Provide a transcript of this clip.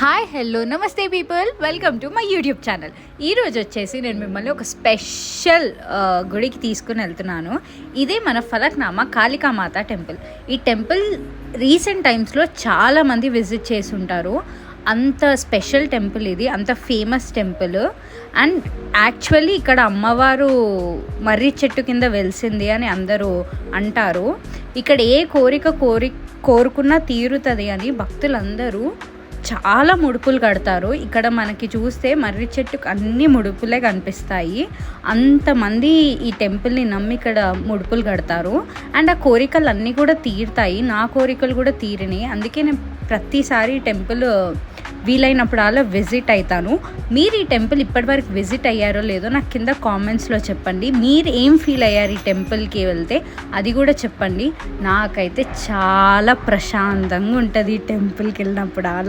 Hi hello నమస్తే people, welcome to my YouTube channel. ఈరోజు వచ్చేసి నేను మిమ్మల్ని ఒక స్పెషల్ గుడికి తీసుకుని వెళ్తున్నాను. ఇదే మన ఫలక్నామా కాళికామాత టెంపుల్. ఈ టెంపుల్ రీసెంట్ టైమ్స్లో చాలామంది విజిట్ చేసి ఉంటారు. అంత స్పెషల్ టెంపుల్ ఇది, అంత ఫేమస్ టెంపుల్. అండ్ యాక్చువల్లీ ఇక్కడ అమ్మవారు మర్రి చెట్టు కింద వెలిసింది అని అందరూ అంటారు. ఇక్కడ ఏ కోరుకున్నా తీరుతుంది అని భక్తులందరూ చాలా ముడుపులు కడతారు. ఇక్కడ మనకి చూస్తే మర్రి చెట్టుకు అన్ని ముడుపులే కనిపిస్తాయి. అంతమంది ఈ టెంపుల్ని నమ్మి ఇక్కడ ముడుపులు కడతారు. అండ్ ఆ కోరికలు అన్నీ కూడా తీరుతాయి. నా కోరికలు కూడా తీరినాయి. అందుకే నేను ప్రతిసారి ఈ టెంపుల్ వీలైనప్పుడు అలా విజిట్ అవుతాను. మీరు ఈ టెంపుల్ ఇప్పటివరకు విజిట్ అయ్యారో లేదో నాకు కింద కామెంట్స్లో చెప్పండి. మీరు ఏం ఫీల్ అయ్యారు ఈ టెంపుల్కి వెళ్తే అది కూడా చెప్పండి. నాకైతే చాలా ప్రశాంతంగా ఉంటుంది ఈ టెంపుల్కి వెళ్ళినప్పుడు. అలా